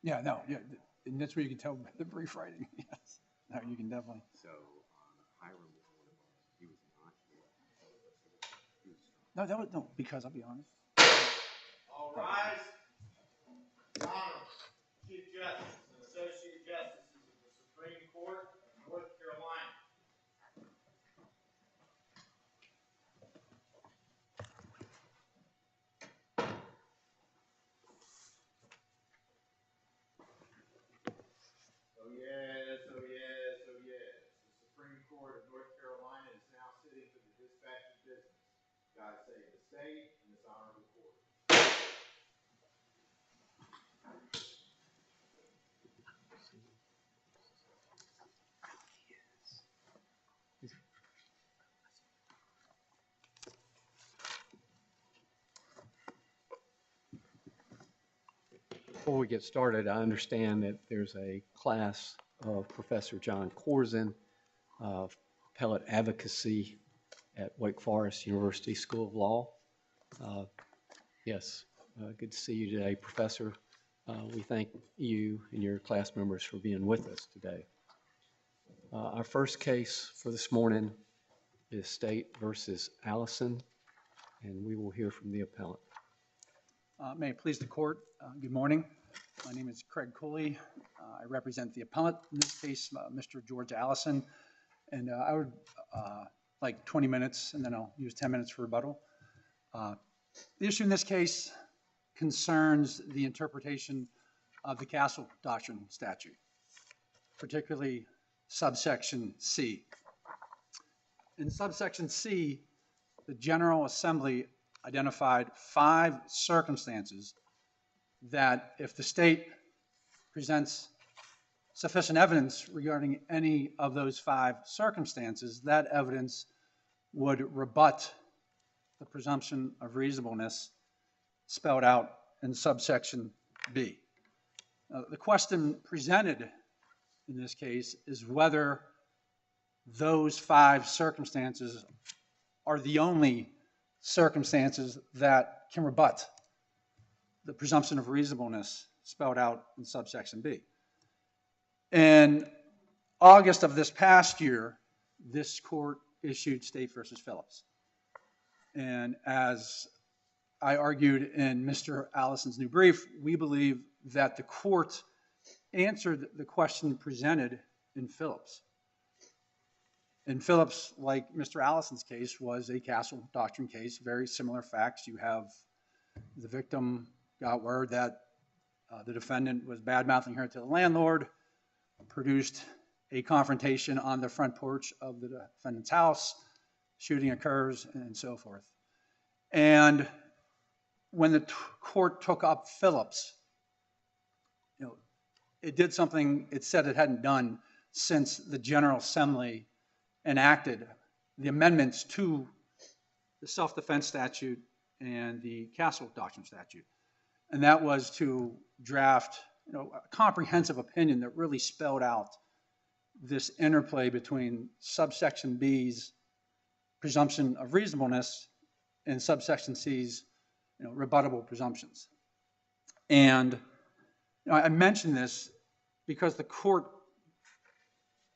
Yeah, no, yeah, and that's where you can tell by the brief writing. Yes, no, you can definitely. So Hiram was one of them. He was not here. He was strong. No, that was no, because I'll be honest. All rise. Honorable Chief Justice and Associate Justices of the Supreme Court of North Carolina. Oh yes, oh yes, oh yes. The Supreme Court of North Carolina is now sitting for the dispatch of business. God save the state and this honorable court. Before we get started, I understand that there's a class of Professor John Corzin of Appellate Advocacy at Wake Forest University School of Law. Yes, good to see you today, Professor. We thank you and your class members for being with us today. Our first case for this morning is State versus Allison, and we will hear from the appellant. May it please the court, good morning. My name is Craig Cooley. I represent the appellant, in this case, Mr. George Allison. And I would like 20 minutes, and then I'll use 10 minutes for rebuttal. The issue in this case concerns the interpretation of the Castle Doctrine statute, particularly subsection C. In subsection C, the General Assembly identified 5 circumstances that if the state presents sufficient evidence regarding any of those 5 circumstances, that evidence would rebut the presumption of reasonableness spelled out in subsection B. The question presented in this case is whether those 5 circumstances are the only circumstances that can rebut the presumption of reasonableness spelled out in subsection B. In August of this past year, this court issued State versus Phillips. And as I argued in Mr. Allison's new brief, we believe that the court answered the question presented in Phillips. In Phillips, like Mr. Allison's case, was a Castle Doctrine case, very similar facts. You have the victim got word that the defendant was bad-mouthing her to the landlord, produced a confrontation on the front porch of the defendant's house, shooting occurs, and so forth. And when the court took up Phillips, it did something it said it hadn't done since the General Assembly enacted the amendments to the self-defense statute and the Castle Doctrine statute. And that was to draft a comprehensive opinion that really spelled out this interplay between subsection B's presumption of reasonableness and subsection C's rebuttable presumptions. And I mention this because the court,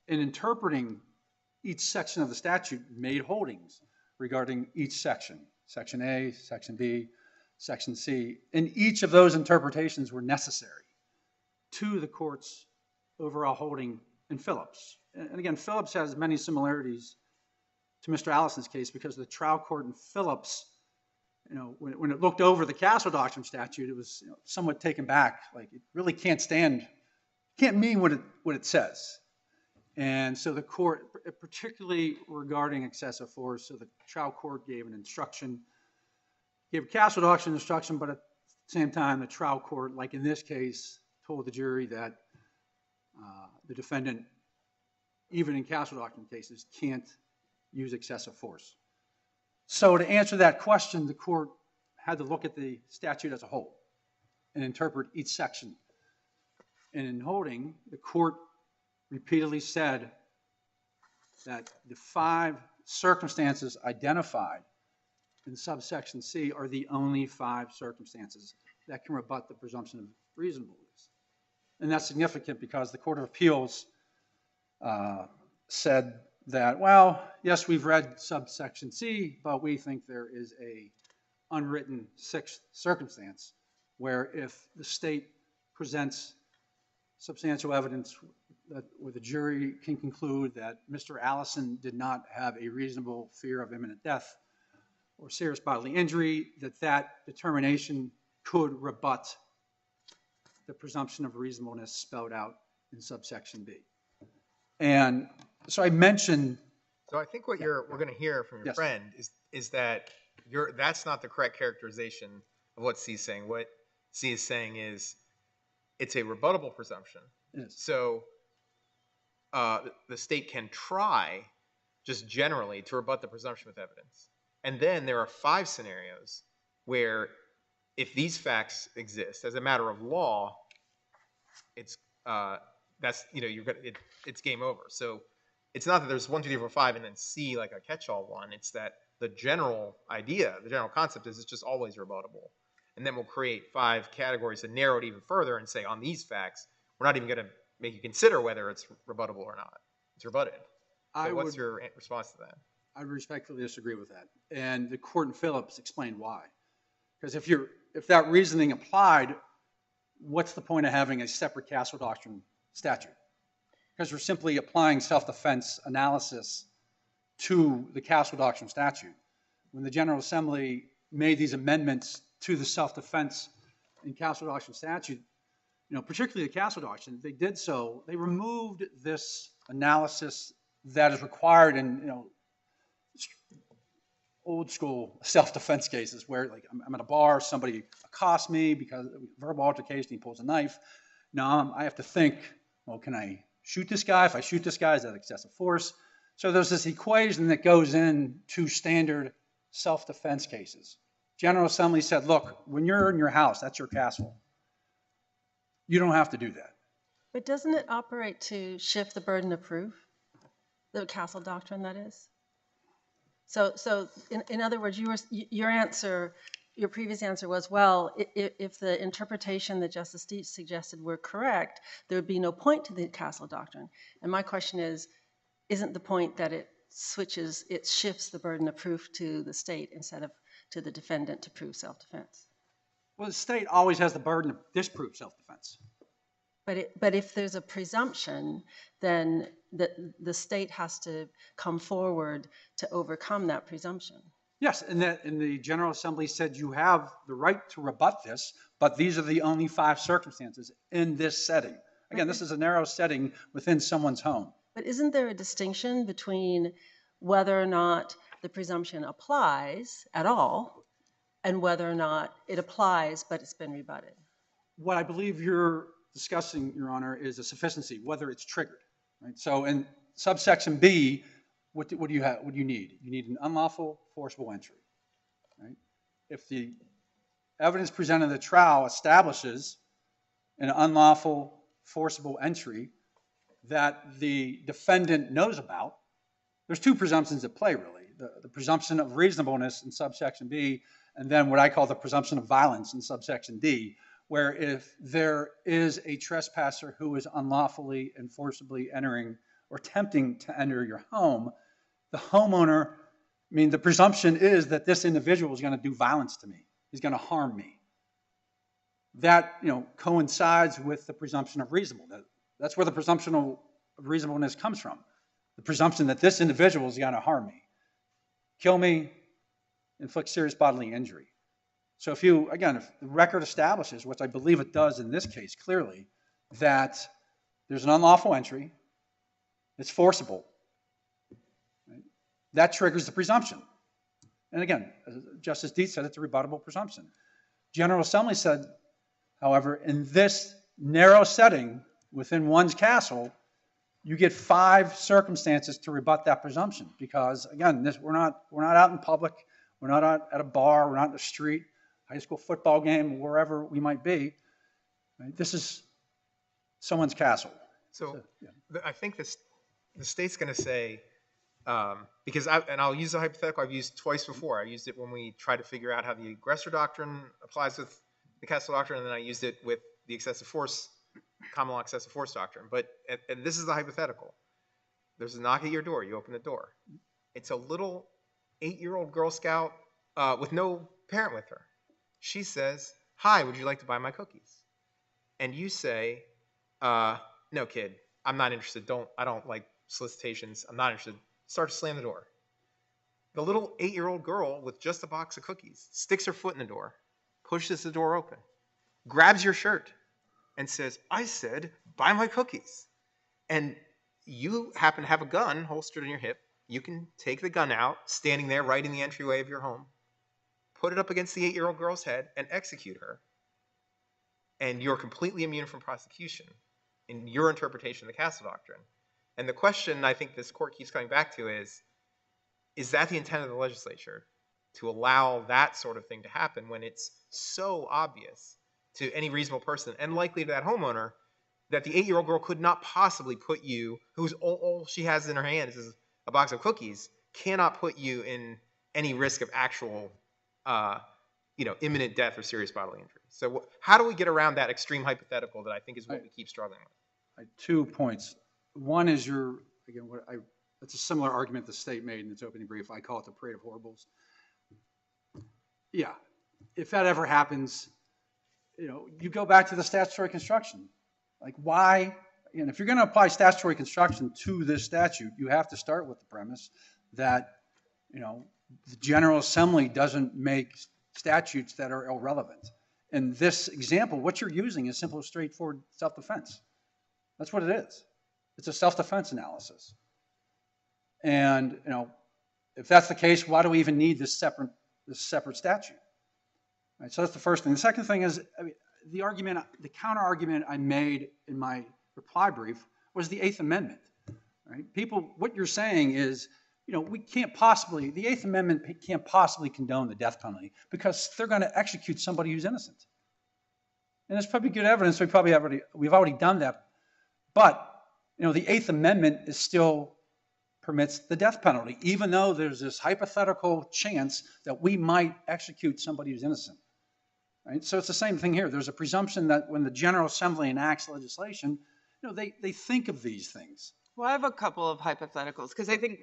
in interpreting each section of the statute, made holdings regarding each section, section A, section B, section C, and each of those interpretations were necessary to the court's overall holding in Phillips. And again, Phillips has many similarities to Mr. Allison's case because the trial court in Phillips, when it looked over the Castle Doctrine statute, it was somewhat taken back. Like, it really can't mean what it says. And so the court, particularly regarding excessive force, so the trial court gave an instruction, gave a Castle Doctrine instruction, but at the same time, the trial court, like in this case, told the jury that the defendant, even in Castle Doctrine cases, can't use excessive force. So to answer that question, the court had to look at the statute as a whole and interpret each section. And in holding, the court repeatedly said that the 5 circumstances identified in subsection C are the only 5 circumstances that can rebut the presumption of reasonableness. And that's significant because the Court of Appeals said that, well, yes, we've read subsection C, but we think there is a unwritten sixth circumstance where if the state presents substantial evidence where the jury can conclude that Mr. Allison did not have a reasonable fear of imminent death or serious bodily injury, that determination could rebut the presumption of reasonableness spelled out in subsection B. And so I mentioned. So I think what we're going to hear from your Yes. friend is that that's not the correct characterization of what C is saying. What C is saying is it's a rebuttable presumption. It is. So the state can try just generally to rebut the presumption with evidence. And then there are 5 scenarios where if these facts exist as a matter of law, it's it's game over. So it's not that there's 1, 2, 3, 4, 5 and then C like a catch-all one. It's that the general idea, the general concept is it's just always rebuttable. And then we'll create 5 categories and narrow it even further and say on these facts, we're not even going to make you consider whether it's rebuttable or not. It's rebutted. So what's your response to that? I respectfully disagree with that. And the court in Phillips explained why. Because if that reasoning applied, what's the point of having a separate Castle Doctrine statute? Because we're simply applying self-defense analysis to the Castle Doctrine statute. When the General Assembly made these amendments to the self-defense and Castle Doctrine statute, particularly the Castle Doctrine, they did so. They removed this analysis that is required in old school self-defense cases where, like, I'm at a bar, somebody accosts me because of verbal altercation, he pulls a knife. Now I have to think, well, can I shoot this guy? If I shoot this guy, is that excessive force? So there's this equation that goes into standard self-defense cases. General Assembly said, look, when you're in your house, that's your castle. You don't have to do that. But doesn't it operate to shift the burden of proof? The Castle Doctrine, that is? So in other words, your previous answer was, well, if the interpretation that Justice Deitch suggested were correct, there would be no point to the Castle Doctrine. And my question is, isn't the point that it shifts the burden of proof to the state instead of to the defendant to prove self-defense? Well, the state always has the burden to disprove self-defense. But if there's a presumption, then the state has to come forward to overcome that presumption. Yes, and the General Assembly said you have the right to rebut this, but these are the only 5 circumstances in this setting. Again, this is a narrow setting within someone's home. But isn't there a distinction between whether or not the presumption applies at all and whether or not it applies but it's been rebutted? What I believe you're discussing, Your Honor, is a sufficiency, whether it's triggered. Right? So in subsection B, what do you have? What do you need? You need an unlawful forcible entry. Right? If the evidence presented in the trial establishes an unlawful forcible entry that the defendant knows about, there's 2 presumptions at play, really. The presumption of reasonableness in subsection B, and then what I call the presumption of violence in subsection D, where if there is a trespasser who is unlawfully and forcibly entering or attempting to enter your home, the homeowner, the presumption is that this individual is going to do violence to me. He's going to harm me. That, coincides with the presumption of reasonableness. That's where the presumption of reasonableness comes from. The presumption that this individual is going to harm me, kill me, inflict serious bodily injury. So if the record establishes, which I believe it does in this case clearly, that there's an unlawful entry, it's forcible, right? That triggers the presumption. And again, as Justice Deitch said, it's a rebuttable presumption. General Assembly said, however, in this narrow setting within one's castle, you get 5 circumstances to rebut that presumption because, again, we're not out in public, we're not out at a bar, we're not in the street, high school football game, wherever we might be. Right? This is someone's castle. So I think the state's going to say, because I'll use a hypothetical I've used twice before. I used it when we tried to figure out how the aggressor doctrine applies with the Castle Doctrine, and then I used it with the excessive force common law excessive force doctrine. But and this is the hypothetical. There's a knock at your door. You open the door. It's a little 8-year-old Girl Scout with no parent with her. She says, "Hi, would you like to buy my cookies?" And you say, "No, kid, I'm not interested. I don't like solicitations. I'm not interested." Start to slam the door. The little 8-year-old girl with just a box of cookies sticks her foot in the door, pushes the door open, grabs your shirt, and says, "I said, buy my cookies." And you happen to have a gun holstered in your hip. You can take the gun out, standing there right in the entryway of your home, put it up against the 8-year-old girl's head, and execute her. And you're completely immune from prosecution in your interpretation of the Castle Doctrine. And the question I think this court keeps coming back to is that the intent of the legislature, to allow that sort of thing to happen when it's so obvious to any reasonable person, and likely to that homeowner, that the 8-year-old girl could not possibly put you, who's all she has in her hands is a box of cookies, cannot put you in any risk of actual, imminent death or serious bodily injury. So how do we get around that extreme hypothetical that I think is what we keep struggling with? 2 points. One is it's a similar argument the state made in its opening brief. I call it the parade of horribles. Yeah, if that ever happens, you go back to the statutory construction. Like why? And if you're going to apply statutory construction to this statute, you have to start with the premise that, the General Assembly doesn't make statutes that are irrelevant. In this example, what you're using is simple, straightforward self-defense. That's what it is. It's a self-defense analysis. And, if that's the case, why do we even need this separate statute? All right, so that's the first thing. The second thing is, the counter argument I made in my reply brief was the Eighth Amendment. Right? What you're saying is, the Eighth Amendment can't possibly condone the death penalty because they're going to execute somebody who's innocent. And there's probably good evidence. We've already done that. But, the Eighth Amendment still permits the death penalty, even though there's this hypothetical chance that we might execute somebody who's innocent. Right? So it's the same thing here. There's a presumption that when the General Assembly enacts legislation, they think of these things. Well, I have a couple of hypotheticals, because I think,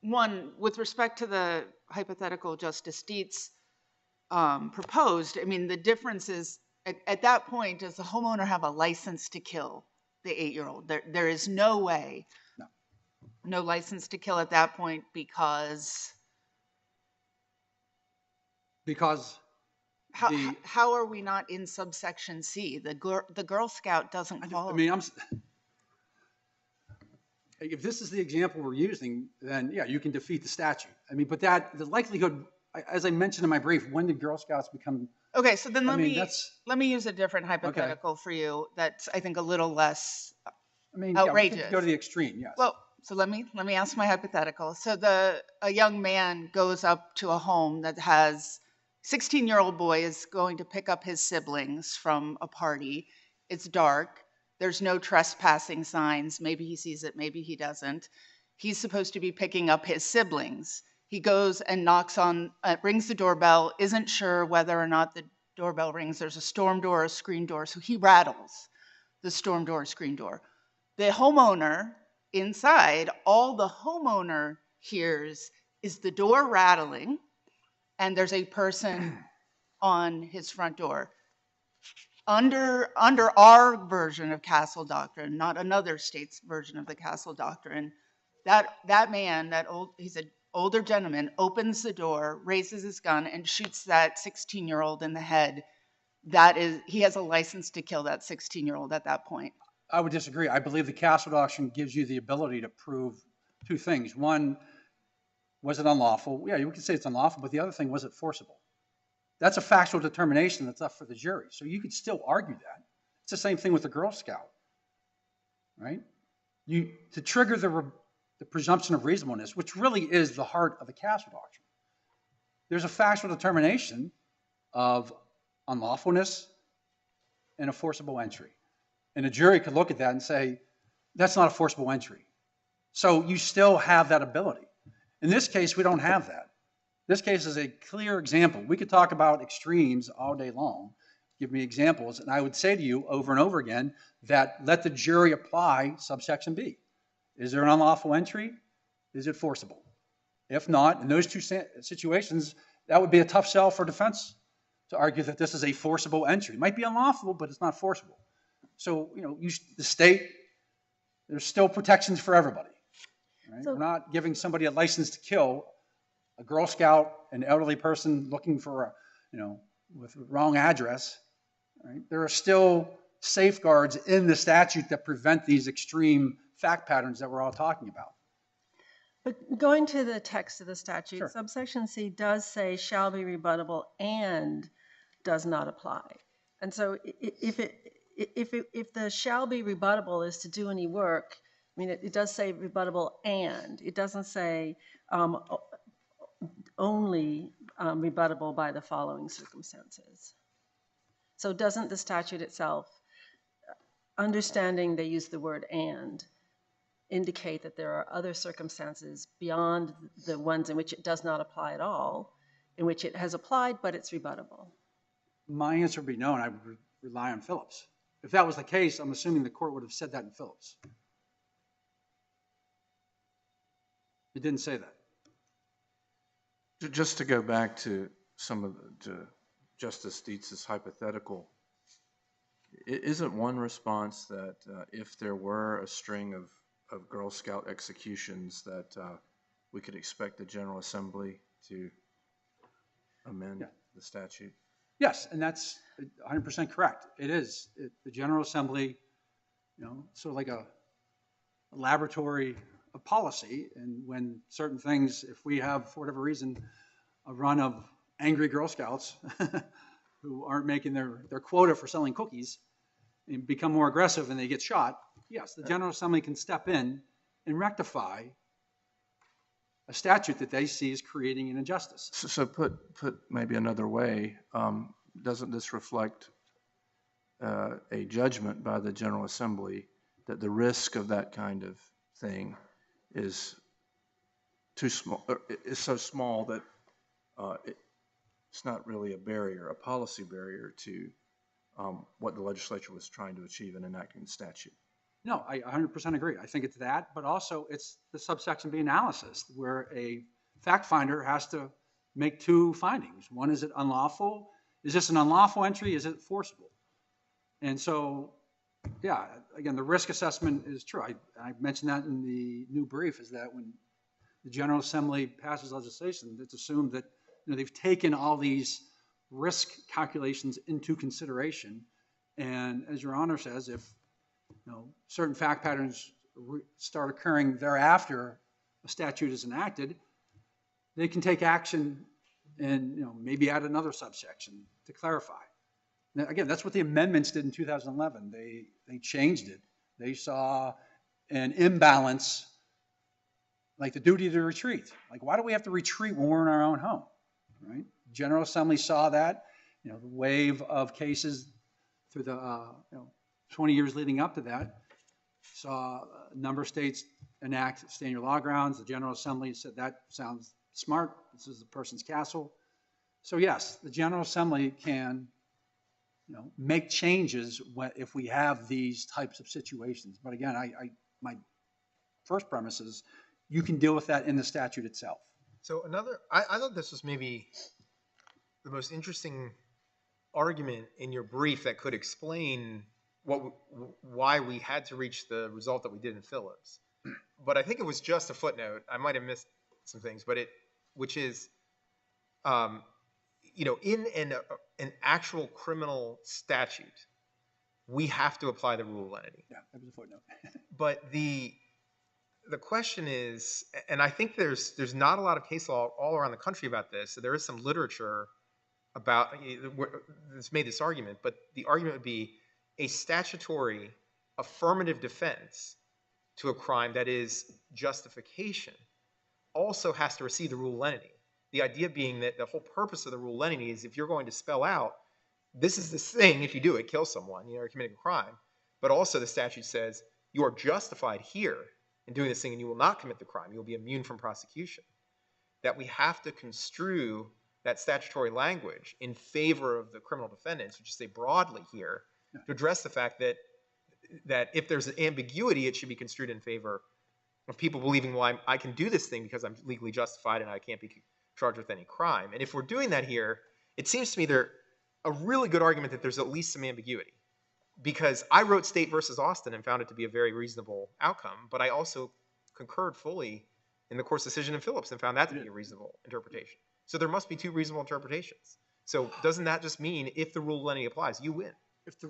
one, with respect to the hypothetical Justice Dietz proposed, the difference is, at that point, does the homeowner have a license to kill the 8-year-old? There is no way. No license to kill at that point because how are we not in subsection C? The Girl Scout doesn't fall. If this is the example we're using, then yeah, you can defeat the statute. But the likelihood, as I mentioned in my brief, when did Girl Scouts become? Okay, so then let me use a different hypothetical for you. That's, I think, a little less outrageous. Yeah, go to the extreme, yes. Well, so let me ask my hypothetical. So a young man goes up to a home that has 16-year-old boy is going to pick up his siblings from a party. It's dark. There's no trespassing signs. Maybe he sees it, maybe he doesn't. He's supposed to be picking up his siblings. He goes and rings the doorbell, isn't sure whether or not the doorbell rings. There's a storm door, a screen door, so he rattles the storm door, screen door. The homeowner inside, all the homeowner hears is the door rattling, and there's a person on his front door. Under our version of Castle Doctrine, not another state's version of the Castle Doctrine, that man, he's an older gentleman, opens the door, raises his gun, and shoots that 16-year-old in the head. He has a license to kill that 16-year-old at that point. I would disagree. I believe the Castle Doctrine gives you the ability to prove 2 things. One, was it unlawful? Yeah, you can say it's unlawful, but the other thing, was it forcible? That's a factual determination that's up for the jury. So you could still argue that. It's the same thing with the Girl Scout, right? To trigger the presumption of reasonableness, which really is the heart of the Castle Doctrine, there's a factual determination of unlawfulness and a forcible entry. And a jury could look at that and say, that's not a forcible entry. So you still have that ability. In this case, we don't have that. This case is a clear example. We could talk about extremes all day long. give me examples, and I would say to you over and over again that let the jury apply subsection B. Is there an unlawful entry? Is it forcible? If not, in those two situations, that would be a tough sell for defense to argue that this is a forcible entry. It might be unlawful, but it's not forcible. So, the state, there's still protections for everybody. Right? So- We're not giving somebody a license to kill a Girl Scout, an elderly person looking for with the wrong address. Right? There are still safeguards in the statute that prevent these extreme fact patterns that we're all talking about. But going to the text of the statute, Sure. subsection C does say shall be rebuttable and does not apply. And so if the shall be rebuttable is to do any work, I mean, it does say rebuttable and. It doesn't say only rebuttable by the following circumstances. So doesn't the statute itself, understanding they use the word and, indicate that there are other circumstances beyond the ones in which it does not apply at all, in which it has applied, but it's rebuttable? My answer would be no, and I would rely on Phillips. If that was the case, I'm assuming the court would have said that in Phillips. It didn't say that. Just to go back to to Justice Dietz's hypothetical, isn't one response that if there were a string of Girl Scout executions that we could expect the General Assembly to amend the statute? Yes, and that's 100% correct. It is. The General Assembly, sort of like a laboratory of policy, and when certain things, if we have, for whatever reason, a run of angry Girl Scouts who aren't making their quota for selling cookies and become more aggressive and they get shot, yes, the General Assembly can step in and rectify a statute that they see as creating an injustice. So put maybe another way, doesn't this reflect a judgment by the General Assembly that the risk of that kind of thing is too small, is so small that it's not really a barrier, a policy barrier to what the legislature was trying to achieve in enacting the statute? No, I 100% agree. I think it's that, but also it's the subsection B analysis where a fact finder has to make two findings. One, is it unlawful? Is this an unlawful entry? Is it forcible? And so, yeah, again, the risk assessment is true. I mentioned that in the new brief, is that when the General Assembly passes legislation, it's assumed that they've taken all these risk calculations into consideration. And as Your Honor says, if certain fact patterns start occurring thereafter a statute is enacted, they can take action and maybe add another subsection to clarify. Now, again, that's what the amendments did in 2011. They changed it. They saw an imbalance, like the duty to retreat. Like, why do we have to retreat when we're in our own home? Right? General Assembly saw that. The wave of cases through the 20 years leading up to that, saw a number of states enact stay in your law grounds. The General Assembly said that sounds smart. This is the person's castle. So yes, the General Assembly can make changes if we have these types of situations. But again, my first premise is you can deal with that in the statute itself. So I thought this was maybe the most interesting argument in your brief that could explain why we had to reach the result that we did in Phillips. But I think it was just a footnote. I might have missed some things, but which is, in an actual criminal statute, we have to apply the rule of lenity. Yeah, that was a footnote. But the question is, and I think there's not a lot of case law all around the country about this. So there is some literature about that's made this argument, but the argument would be a statutory affirmative defense to a crime that is justification also has to receive the rule of lenity. The idea being that the whole purpose of the rule of lenity is if you're going to spell out, this is this thing, if you do it, kill someone, you're committing a crime. But also the statute says you are justified here in doing this thing and you will not commit the crime. You'll be immune from prosecution. That we have to construe that statutory language in favor of the criminal defendants, or just say broadly here, to address the fact that if there's an ambiguity, it should be construed in favor of people believing, well, I can do this thing because I'm legally justified and I can't be charged with any crime. And if we're doing that here, it seems to me there's a really good argument that there's at least some ambiguity. Because I wrote State versus Austin and found it to be a very reasonable outcome, but I also concurred fully in the court's decision in Phillips and found that to be a reasonable interpretation. So there must be two reasonable interpretations. So doesn't that just mean if the rule of lenity applies, you win? If the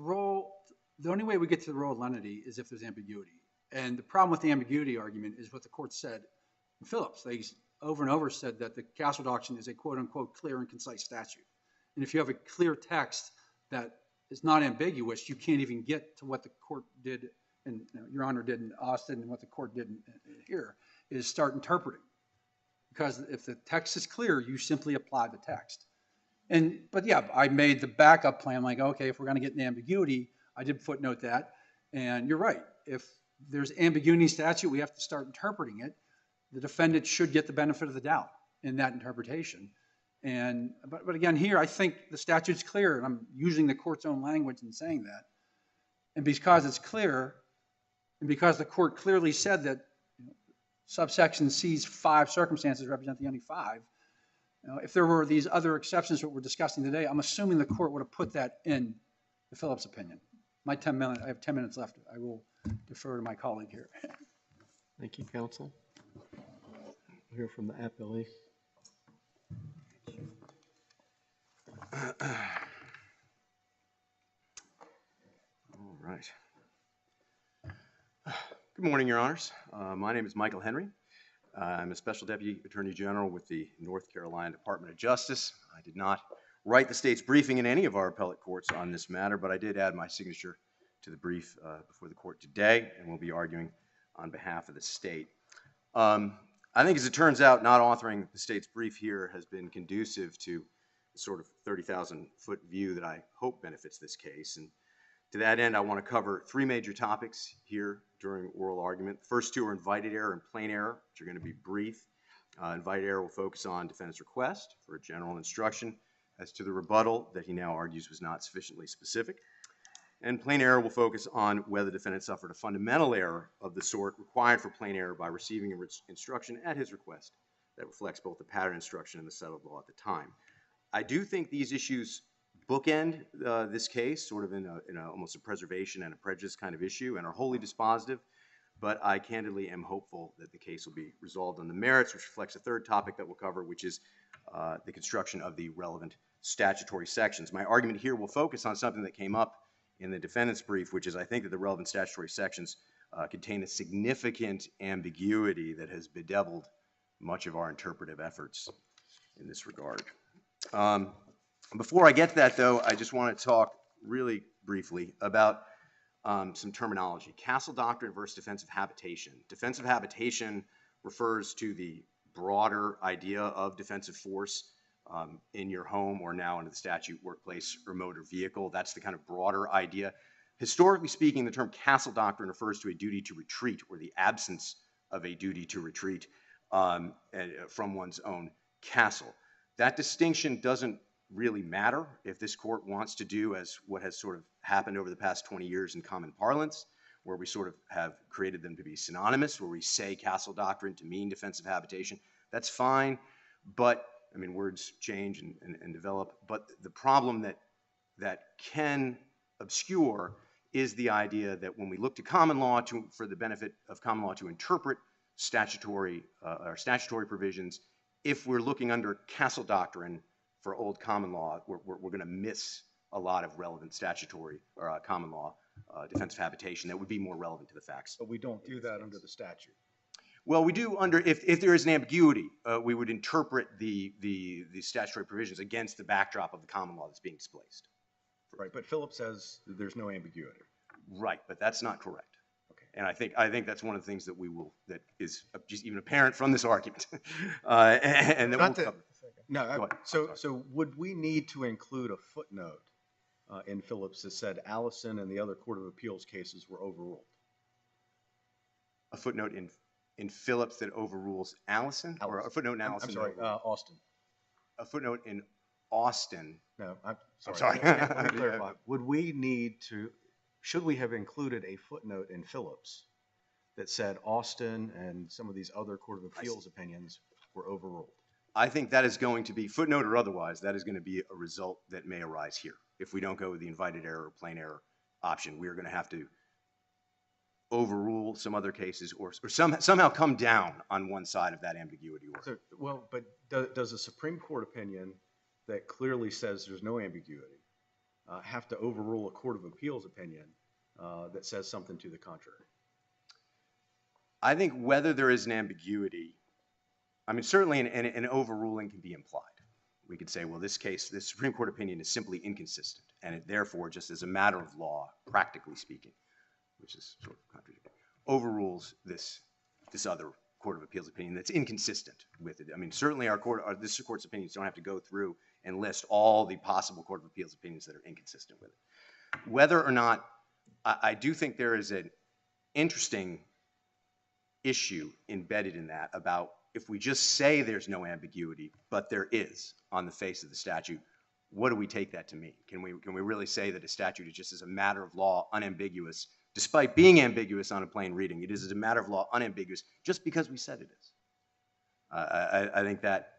only way we get to the rule of lenity is if there's ambiguity. And the problem with the ambiguity argument is what the court said in Phillips. They over and over said that the Castle Doctrine is a quote-unquote clear and concise statute. And if you have a clear text that is not ambiguous, you can't even get to what the court did, and Your Honor did in Austin, and what the court did here, is start interpreting. Because if the text is clear, you simply apply the text. But yeah, I made the backup plan, like, okay, if we're going to get an ambiguity, I did footnote that. And you're right. If there's ambiguity in statute, we have to start interpreting it. The defendant should get the benefit of the doubt in that interpretation. But again, here, I think the statute's clear, and I'm using the court's own language in saying that. And because it's clear, and because the court clearly said that subsection C's 5 circumstances represent the only 5, if there were these other exceptions that we're discussing today, I'm assuming the court would have put that in the Phillips opinion. I have 10 minutes left. I will defer to my colleague here. Thank you, counsel. We'll hear from the appellee. All right. Good morning, Your Honors. My name is Michael Henry. I'm a Special Deputy Attorney General with the North Carolina Department of Justice. I did not write the state's briefing in any of our appellate courts on this matter, but I did add my signature to the brief before the court today, and will be arguing on behalf of the state. I think, as it turns out, not authoring the state's brief here has been conducive to the sort of 30,000-foot view that I hope benefits this case. And to that end, I want to cover 3 major topics here during oral argument. The first 2 are invited error and plain error, which are going to be brief. Invited error will focus on defendant's request for a general instruction as to the rebuttal that he now argues was not sufficiently specific. And plain error will focus on whether the defendant suffered a fundamental error of the sort required for plain error by receiving an instruction at his request that reflects both the pattern instruction and the settled law at the time. I do think these issues bookend this case, sort of in almost a preservation and a prejudice kind of issue, and are wholly dispositive, but I candidly am hopeful that the case will be resolved on the merits, which reflects a third topic that we'll cover, which is the construction of the relevant statutory sections. My argument here will focus on something that came up in the defendant's brief, which is I think that the relevant statutory sections contain a significant ambiguity that has bedeviled much of our interpretive efforts in this regard. Before I get to that, though, I just want to talk really briefly about some terminology. Castle Doctrine versus defensive habitation. Defensive habitation refers to the broader idea of defensive force in your home, or now under the statute, workplace, or motor vehicle. That's the kind of broader idea. Historically speaking, the term Castle Doctrine refers to a duty to retreat, or the absence of a duty to retreat from one's own castle. That distinction doesn't really matter if this court wants to do as what has sort of happened over the past 20 years in common parlance, where we sort of have created them to be synonymous, where we say Castle Doctrine to mean defensive habitation. That's fine, but I mean, words change and develop, but the problem that can obscure is the idea that when we look to common law for the benefit of common law to interpret statutory provisions, if we're looking under Castle Doctrine for old common law, we're going to miss a lot of relevant statutory or common law defensive habitation that would be more relevant to the facts. But we don't do that under the statute. Well, we do under, if there is an ambiguity, we would interpret the statutory provisions against the backdrop of the common law that's being displaced. Right, but Phillips says that there's no ambiguity. Right, but that's not correct. Okay. And I think that's one of the things that that is just even apparent from this argument. And that we'll cover. No, so would we need to include a footnote in Phillips that said Allison and the other Court of Appeals cases were overruled? A footnote in Phillips that overrules Allison? Or a footnote in Allison? I'm sorry, Austin. a footnote in Austin. No, I'm sorry. sorry. Let me clarify. Should we have included a footnote in Phillips that said Austin and some of these other Court of Appeals opinions were overruled? I think that is going to be, footnote or otherwise, that is going to be a result that may arise here. If we don't go with the invited error or plain error option, we are going to have to overrule some other cases or somehow come down on one side of that ambiguity. But does a Supreme Court opinion that clearly says there's no ambiguity have to overrule a Court of Appeals opinion that says something to the contrary? I think whether there is an ambiguity, I mean, certainly an overruling can be implied. We could say, well, this Supreme Court opinion is simply inconsistent, and it therefore, just as a matter of law, practically speaking, which is sort of contradictory, overrules this other Court of Appeals opinion that's inconsistent with it. I mean, certainly this court's opinions don't have to go through and list all the possible Court of Appeals opinions that are inconsistent with it. Whether or not, I do think there is an interesting issue embedded in that about if we just say there's no ambiguity, but there is on the face of the statute, what do we take that to mean? Can we really say that a statute is just as a matter of law unambiguous, despite being ambiguous on a plain reading? It is as a matter of law unambiguous just because we said it is. I think that,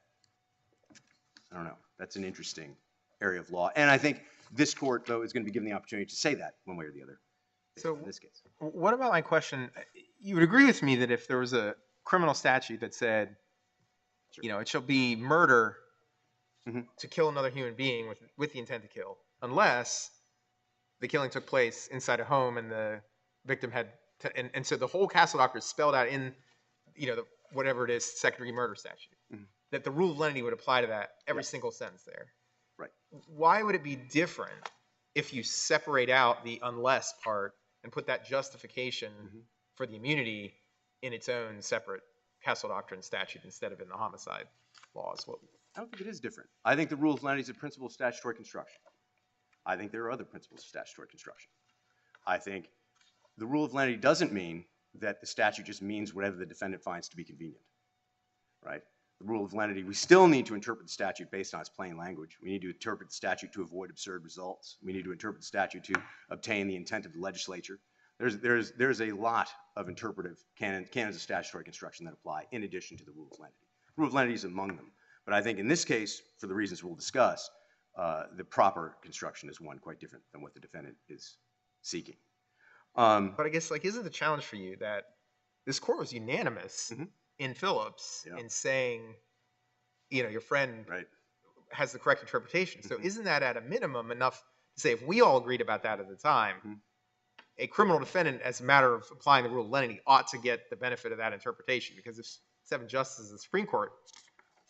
I don't know, that's an interesting area of law. And I think this court, though, is going to be given the opportunity to say that one way or the other. So in this case, what about my question? You would agree with me that if there was a criminal statute that said, Sure. you know, it shall be murder to kill another human being with the intent to kill, unless the killing took place inside a home and the victim had, and so the whole Castle Doctrine is spelled out in, you know, whatever it is, second-degree murder statute, that the rule of lenity would apply to that every single sentence there. Right. Why would it be different if you separate out the unless part and put that justification for the immunity in its own separate Castle Doctrine statute instead of in the homicide laws? I don't think it is different. I think the rule of lenity is a principle of statutory construction. I think there are other principles of statutory construction. I think the rule of lenity doesn't mean that the statute just means whatever the defendant finds to be convenient, right? The rule of lenity, we still need to interpret the statute based on its plain language. We need to interpret the statute to avoid absurd results. We need to interpret the statute to obtain the intent of the legislature. There's a lot of interpretive canons of statutory construction that apply in addition to the rule of lenity. The rule of lenity is among them. But I think in this case, for the reasons we'll discuss, the proper construction is one quite different than what the defendant is seeking. But I guess, like, isn't the challenge for you that this court was unanimous in Phillips in saying, you know, your friend has the correct interpretation. So isn't that at a minimum enough to say, if we all agreed about that at the time, a criminal defendant, as a matter of applying the rule of lenity, ought to get the benefit of that interpretation? Because if 7 justices of the Supreme Court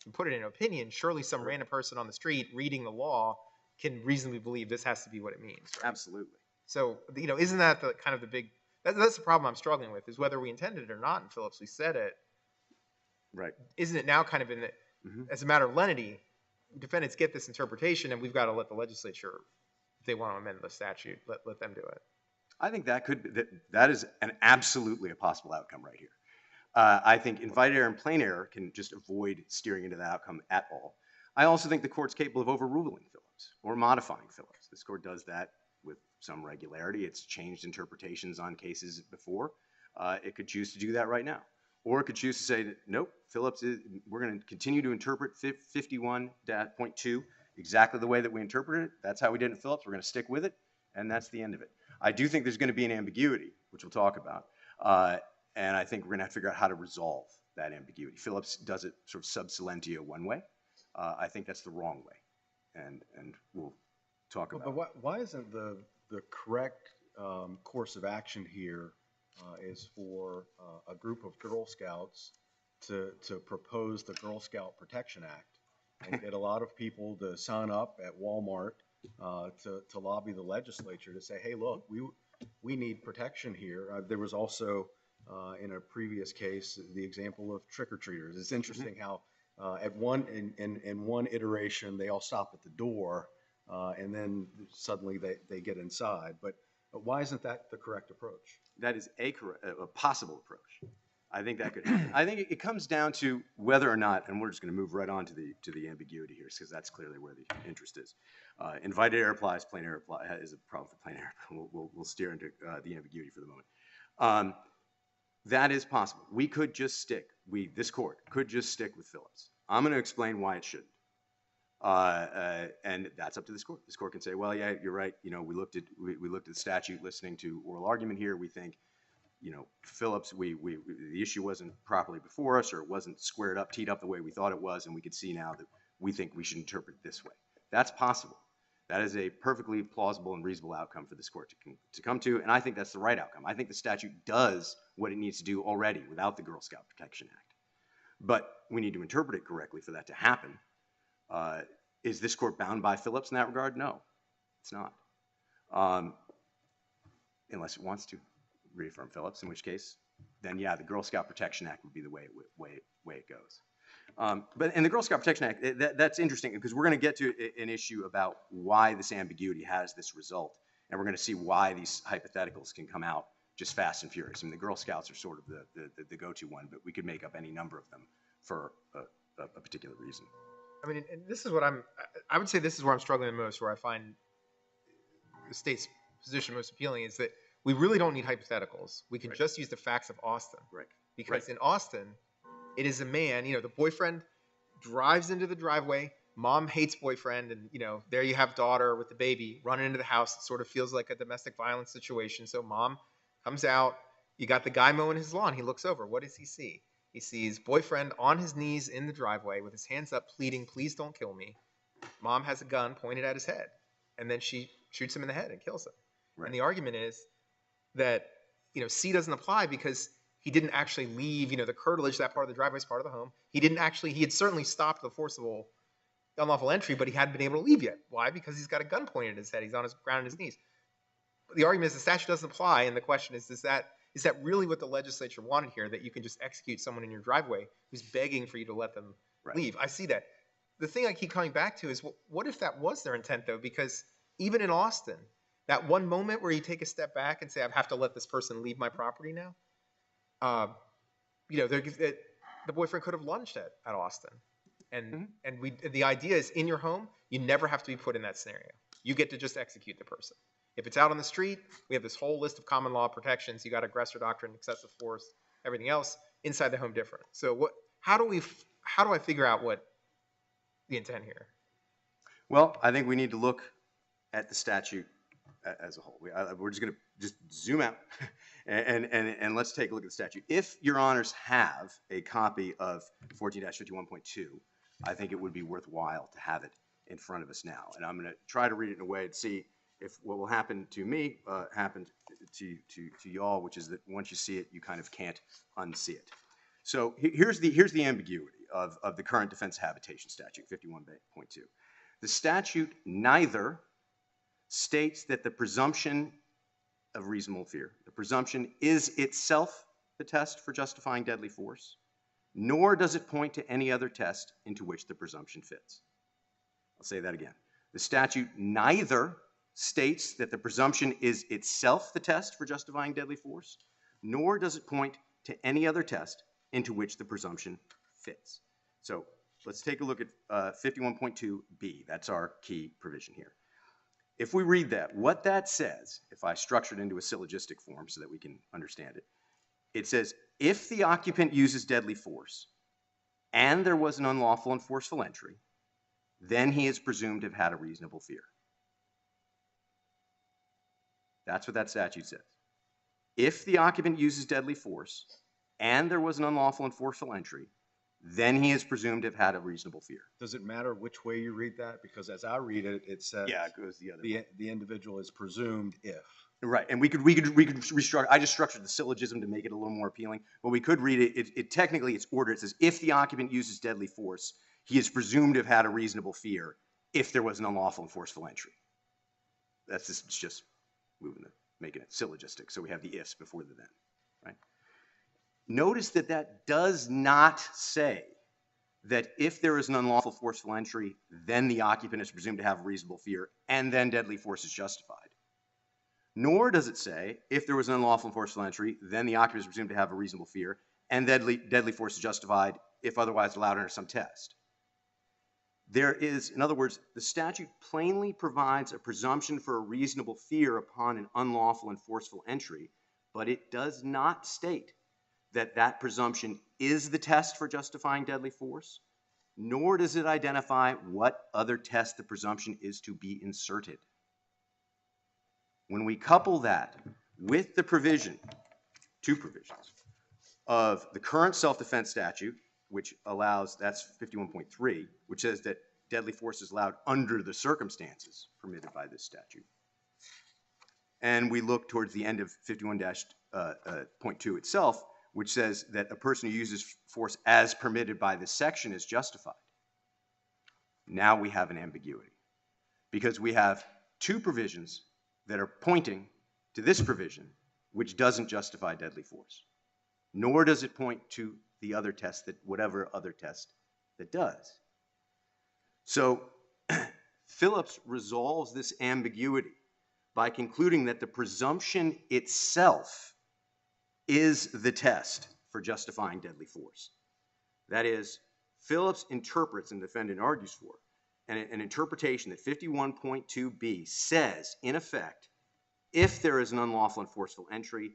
can put it in an opinion, surely some random person on the street reading the law can reasonably believe this has to be what it means. Right? Absolutely. So, you know, isn't that the kind of the big, that's the problem I'm struggling with, is whether we intended it or not in Phillips, we said it. Right. Isn't it now kind of in the, as a matter of lenity, defendants get this interpretation and we've got to let the legislature, if they want to amend the statute, let them do it. I think that could be, that is absolutely a possible outcome right here. I think invited error and plain error can just avoid steering into the outcome at all. I also think the court's capable of overruling Phillips or modifying Phillips. This court does that with some regularity. It's changed interpretations on cases before. It could choose to do that right now. Or it could choose to say, nope, Phillips, we're going to continue to interpret 51.2 exactly the way that we interpreted it. That's how we did it in Phillips. We're going to stick with it, and that's the end of it. I do think there's going to be an ambiguity, which we'll talk about, and I think we're going to have to figure out how to resolve that ambiguity. Phillips does it sort of sub silentio one way. I think that's the wrong way, and we'll talk about it. But why isn't the correct course of action here is for a group of Girl Scouts to propose the Girl Scout Protection Act and get a lot of people to sign up at Walmart to lobby the legislature to say, hey, look, we need protection here. There was also, in a previous case, the example of trick-or-treaters. It's interesting how in one iteration, they all stop at the door, and then suddenly they get inside. But why isn't that the correct approach? That is a possible approach. I think that could happen. I think it comes down to whether or not, and we're just going to move right on to the ambiguity here, because that's clearly where the interest is. Invited error applies, plain error is a problem for plain error. We'll steer into the ambiguity for the moment. That is possible. We could just stick. This court could just stick with Phillips. I'm going to explain why it shouldn't. And that's up to this court. This court can say, well, yeah, you're right. You know, we looked at the statute, listening to oral argument here. We think, you know, Phillips, the issue wasn't properly before us, or it wasn't squared up, teed up the way we thought it was, and we could see now that we think we should interpret it this way. That's possible. That is a perfectly plausible and reasonable outcome for this court to come to, and I think that's the right outcome. I think the statute does what it needs to do already without the Girl Scout Protection Act. But we need to interpret it correctly for that to happen. Is this court bound by Phillips in that regard? No, it's not. Unless it wants to reaffirm Phillips, in which case, then yeah, the Girl Scout Protection Act would be the way it goes. But in the Girl Scout Protection Act, that's interesting, because we're going to get to an issue about why this ambiguity has this result, and we're going to see why these hypotheticals can come out just fast and furious. I mean, the Girl Scouts are sort of the go-to one, but we could make up any number of them for a particular reason. I mean, and this is what I would say this is where I'm struggling the most, where I find the state's position most appealing, is that we really don't need hypotheticals. We can just use the facts of Austin. Right. Because in Austin, it is a man, you know, the boyfriend drives into the driveway, mom hates boyfriend, and, you know, there you have daughter with the baby running into the house. It sort of feels like a domestic violence situation. So mom comes out, you got the guy mowing his lawn, he looks over. What does he see? He sees boyfriend on his knees in the driveway with his hands up pleading, please don't kill me. Mom has a gun pointed at his head, and then she shoots him in the head and kills him. Right. And the argument is that, you know, C doesn't apply because he didn't actually leave, you know, the curtilage, that part of the driveway is part of the home. He had certainly stopped the forcible unlawful entry, but he hadn't been able to leave yet. Why? Because he's got a gun pointed at his head. He's on his ground on his knees. The argument is the statute doesn't apply, and the question is that really what the legislature wanted here, that you can just execute someone in your driveway who's begging for you to let them leave? I see that. The thing I keep coming back to is, what if that was their intent, though? Because even in Austin, that one moment where you take a step back and say, I have to let this person leave my property now, you know, the boyfriend could have lunged at Austin. And the idea is, in your home, you never have to be put in that scenario. You get to just execute the person. If it's out on the street, we have this whole list of common law protections. You got aggressor doctrine, excessive force, everything else. Inside the home, different. So how do I figure out what the intent here? Well, I think we need to look at the statute as a whole. We're just going to just zoom out and let's take a look at the statute. If your honors have a copy of 14-51.2, I think it would be worthwhile to have it in front of us now. And I'm going to try to read it in a way to see if what will happen to me happened to y'all, which is that once you see it, you kind of can't unsee it. So here's the ambiguity of the current defense habitation statute, 51.2. The statute neither states that the presumption of reasonable fear, the presumption is itself the test for justifying deadly force, nor does it point to any other test into which the presumption fits. I'll say that again. The statute neither states that the presumption is itself the test for justifying deadly force, nor does it point to any other test into which the presumption fits. So let's take a look at 51.2b. That's our key provision here. If we read that, what that says, if I structure it into a syllogistic form so that we can understand it, it says, if the occupant uses deadly force and there was an unlawful and forceful entry, then he is presumed to have had a reasonable fear. That's what that statute says. If the occupant uses deadly force and there was an unlawful and forceful entry, then he is presumed to have had a reasonable fear. Does it matter which way you read that? Because as I read it, it says it goes the other way. The individual is presumed if. Right, and we could restructure. I just structured the syllogism to make it a little more appealing. But we could read it. Technically, it's ordered. It says if the occupant uses deadly force, he is presumed to have had a reasonable fear if there was an unlawful and forceful entry. That's just moving it, making it syllogistic. So we have the ifs before the then, right? Notice that that does not say that if there is an unlawful forceful entry, then the occupant is presumed to have a reasonable fear, and then deadly force is justified. Nor does it say if there was an unlawful and forceful entry, then the occupant is presumed to have a reasonable fear, and deadly force is justified if otherwise allowed under some test. There is, in other words, the statute plainly provides a presumption for a reasonable fear upon an unlawful and forceful entry, but it does not state that that presumption is the test for justifying deadly force, nor does it identify what other test the presumption is to be inserted. When we couple that with the provision, two provisions, of the current self-defense statute, which allows, that's 51.3, which says that deadly force is allowed under the circumstances permitted by this statute. And we look towards the end of 51-.2 itself, which says that a person who uses force as permitted by this section is justified. Now we have an ambiguity, because we have two provisions that are pointing to this provision, which doesn't justify deadly force, nor does it point to the other test, that whatever other test that does. So Phillips resolves this ambiguity by concluding that the presumption itself is the test for justifying deadly force. That is, Phillips interprets, and the defendant argues for, an interpretation that 51.2b says, in effect, if there is an unlawful and forceful entry,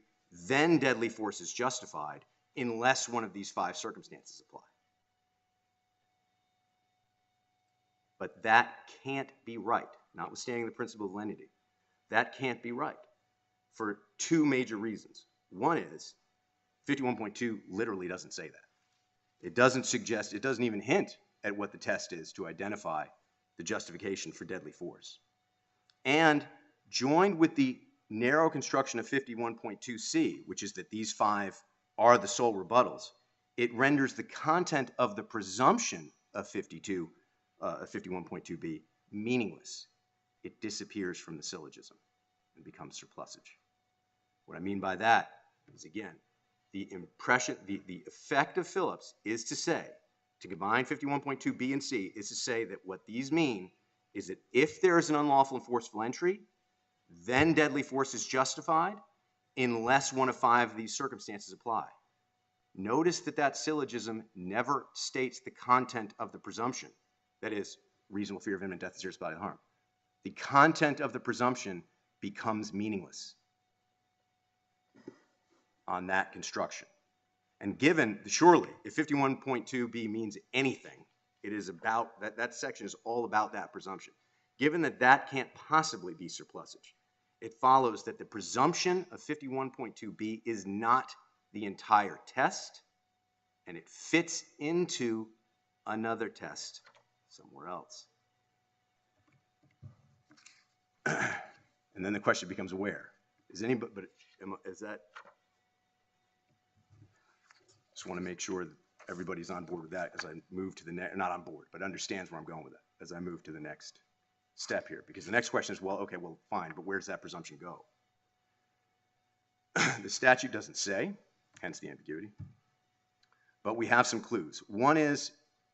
then deadly force is justified unless one of these five circumstances apply. But that can't be right, notwithstanding the principle of lenity. That can't be right for two major reasons. One is 51.2 literally doesn't say that. It doesn't suggest, it doesn't even hint at what the test is to identify the justification for deadly force. And joined with the narrow construction of 51.2c, which is that these five are the sole rebuttals, it renders the content of the presumption of 51.2b meaningless. It disappears from the syllogism and becomes surplusage. What I mean by that is, again, the effect of Phillips is to say, to combine 51.2b and c, is to say that what these mean is that if there is an unlawful and forceful entry, then deadly force is justified unless one of five of these circumstances apply. Notice that that syllogism never states the content of the presumption, that is, reasonable fear of imminent death and serious bodily harm. The content of the presumption becomes meaningless on that construction. And given, surely, if 51.2b means anything, it is about, that section is all about that presumption. Given that that can't possibly be surplusage, it follows that the presumption of 51.2b is not the entire test, and it fits into another test somewhere else. And then the question becomes where? Is anybody, but is that, just want to make sure that everybody's on board with that as I move to the next, not on board, but understands where I'm going with it as I move to the next step here. Because the next question is, well, okay, well, fine, but where does that presumption go? The statute doesn't say, hence the ambiguity, but we have some clues. One is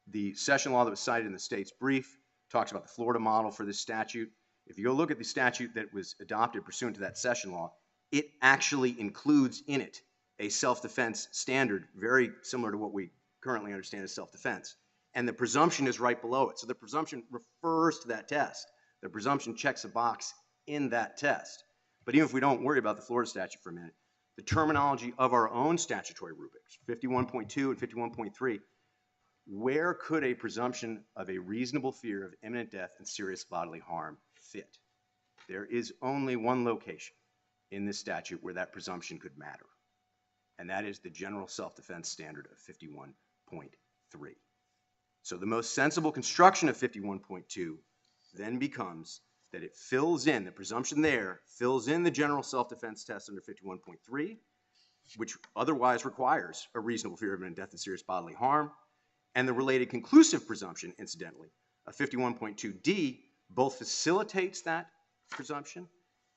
the session law that was cited in the state's brief talks about the Florida model for this statute. If you go look at the statute that was adopted pursuant to that session law, it actually includes in it a self-defense standard very similar to what we currently understand as self-defense. And the presumption is right below it. So the presumption refers to that test. The presumption checks a box in that test. But even if we don't worry about the Florida statute for a minute, the terminology of our own statutory rubrics, 51.2 and 51.3, where could a presumption of a reasonable fear of imminent death and serious bodily harm fit? There is only one location in this statute where that presumption could matter, and that is the general self-defense standard of 51.3. So the most sensible construction of 51.2 then becomes that it fills in, the presumption there fills in the general self-defense test under 51.3, which otherwise requires a reasonable fear of imminent death and serious bodily harm, and the related conclusive presumption, incidentally, of 51.2d both facilitates that presumption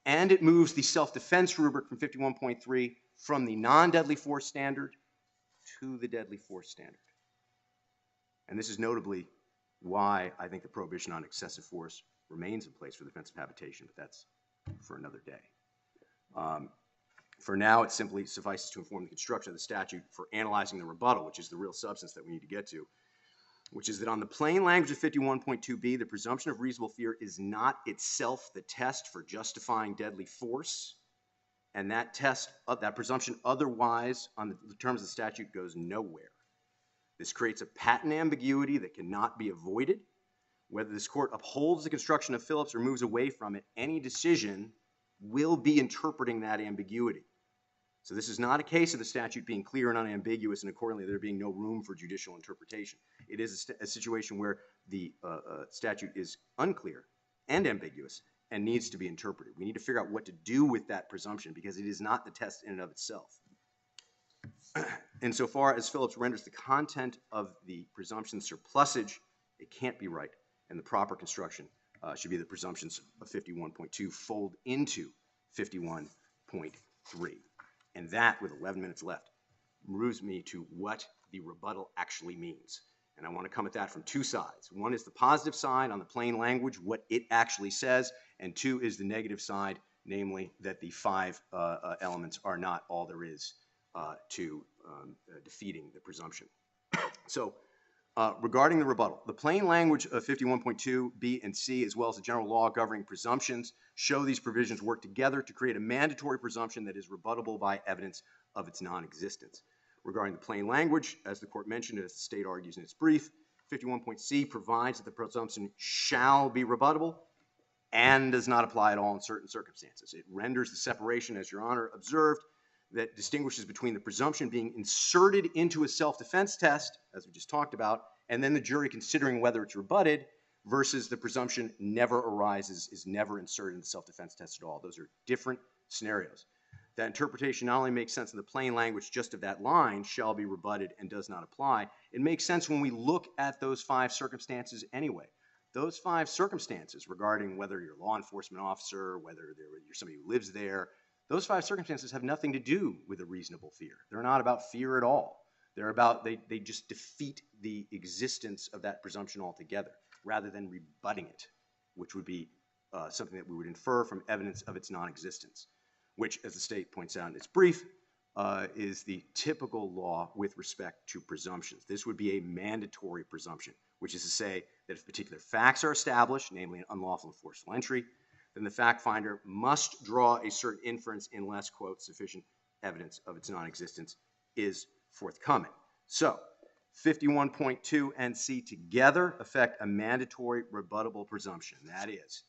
and it moves the self-defense rubric from 51.3 from the non-deadly force standard to the deadly force standard. And this is notably why I think the prohibition on excessive force remains in place for the defense of habitation, but that's for another day. For now, it simply suffices to inform the construction of the statute for analyzing the rebuttal, which is the real substance that we need to get to, which is that on the plain language of 51.2b, the presumption of reasonable fear is not itself the test for justifying deadly force, and that test, that presumption otherwise on the terms of the statute goes nowhere. This creates a patent ambiguity that cannot be avoided. Whether this court upholds the construction of Phillips or moves away from it, any decision will be interpreting that ambiguity. So this is not a case of the statute being clear and unambiguous and accordingly there being no room for judicial interpretation. It is a situation where the statute is unclear and ambiguous and needs to be interpreted. We need to figure out what to do with that presumption because it is not the test in and of itself. Insofar as Phillips renders the content of the presumption surplusage, it can't be right, and the proper construction should be the presumptions of 51.2 fold into 51.3. And that, with 11 minutes left, moves me to what the rebuttal actually means. And I want to come at that from two sides. One is the positive side on the plain language, what it actually says, and two is the negative side, namely that the 5 elements are not all there is to defeating the presumption. So regarding the rebuttal, the plain language of 51.2 B and C, as well as the general law governing presumptions, show these provisions work together to create a mandatory presumption that is rebuttable by evidence of its non-existence. Regarding the plain language, as the court mentioned, as the state argues in its brief, 51.C provides that the presumption shall be rebuttable and does not apply at all in certain circumstances. It renders the separation, as Your Honor observed, that distinguishes between the presumption being inserted into a self-defense test, as we just talked about, and then the jury considering whether it's rebutted, versus the presumption never arises, is never inserted in the self-defense test at all. Those are different scenarios. That interpretation not only makes sense in the plain language just of that line, shall be rebutted and does not apply, it makes sense when we look at those 5 circumstances anyway. Those 5 circumstances regarding whether you're a law enforcement officer, whether you're somebody who lives there, those 5 circumstances have nothing to do with a reasonable fear. They're not about fear at all. They're about, they just defeat the existence of that presumption altogether, rather than rebutting it, which would be something that we would infer from evidence of its non-existence, which, as the state points out in its brief, is the typical law with respect to presumptions. This would be a mandatory presumption, which is to say that if particular facts are established, namely an unlawful and forceful entry, then the fact finder must draw a certain inference unless, quote, sufficient evidence of its non-existence is forthcoming. So 51.2 and C together affect a mandatory rebuttable presumption. That is,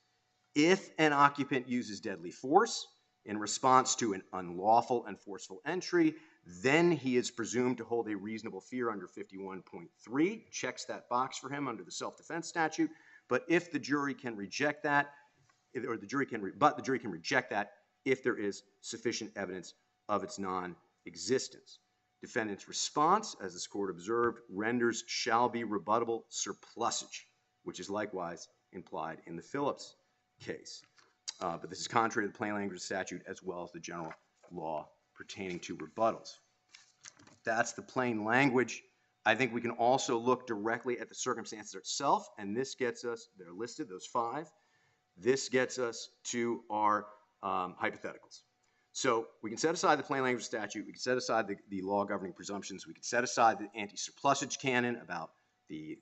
if an occupant uses deadly force in response to an unlawful and forceful entry, then he is presumed to hold a reasonable fear under 51.3, checks that box for him under the self-defense statute. But if the jury can reject that, or the jury can reject that if there is sufficient evidence of its non-existence. Defendant's response, as this court observed, renders shall be rebuttable surplusage, which is likewise implied in the Phillips case. But this is contrary to the plain language statute as well as the general law pertaining to rebuttals. That's the plain language. I think we can also look directly at the circumstances itself, and this gets us, they're listed, those 5. This gets us to our hypotheticals. So we can set aside the plain language statute, we can set aside the law governing presumptions, we can set aside the anti-surplusage canon about the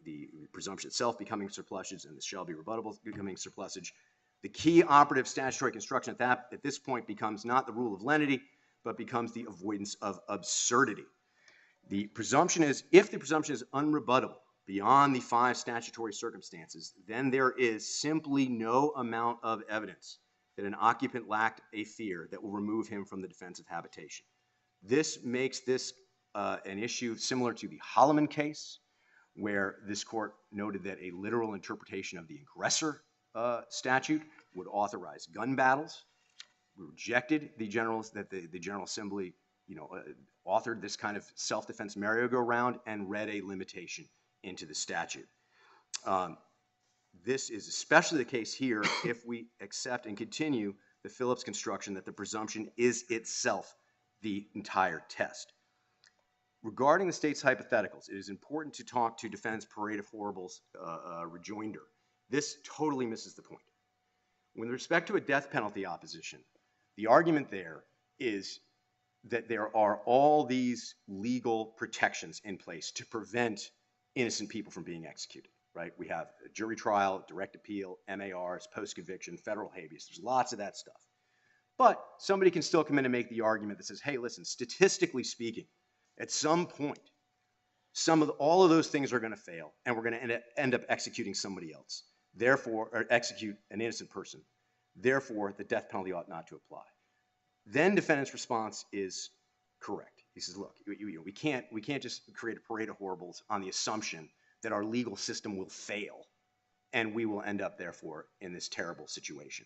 presumption itself becoming surplusage and the shall be rebuttable becoming surplusage. The key operative statutory construction at this point becomes not the rule of lenity, but becomes the avoidance of absurdity. The presumption is, if the presumption is unrebuttable beyond the 5 statutory circumstances, then there is simply no amount of evidence that an occupant lacked a fear that will remove him from the defense of habitation. This makes this an issue similar to the Holloman case, where this court noted that a literal interpretation of the aggressor statute would authorize gun battles. We rejected the General Assembly, authored this kind of self-defense merry-go-round and read a limitation into the statute. This is especially the case here if we accept and continue the Phillips construction that the presumption is itself the entire test. Regarding the state's hypotheticals, it is important to talk to defendant's parade of horribles rejoinder. This totally misses the point. With respect to a death penalty opposition, the argument there is that there are all these legal protections in place to prevent innocent people from being executed, right? We have a jury trial, direct appeal, MARs, post-conviction, federal habeas. There's lots of that stuff. But somebody can still come in and make the argument that says, hey, listen, statistically speaking, at some point, all of those things are going to fail, and we're going to end up executing somebody else. Therefore, or execute an innocent person. Therefore, the death penalty ought not to apply. Then defendant's response is correct. He says, look, we can't just create a parade of horribles on the assumption that our legal system will fail, and we will end up, therefore, in this terrible situation.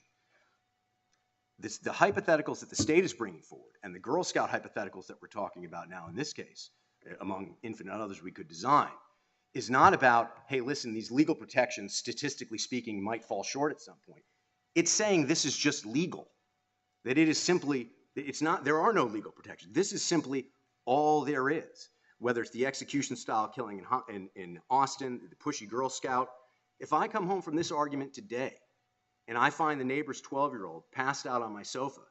The hypotheticals that the state is bringing forward, and the Girl Scout hypotheticals that we're talking about now in this case, among infinite others we could design, is not about, hey, listen, these legal protections, statistically speaking, might fall short at some point. It's saying this is just legal. That it is simply, it's not, there are no legal protections. This is simply all there is. Whether it's the execution style killing in Austin, the pushy Girl Scout. If I come home from this argument today and I find the neighbor's 12-year-old passed out on my sofa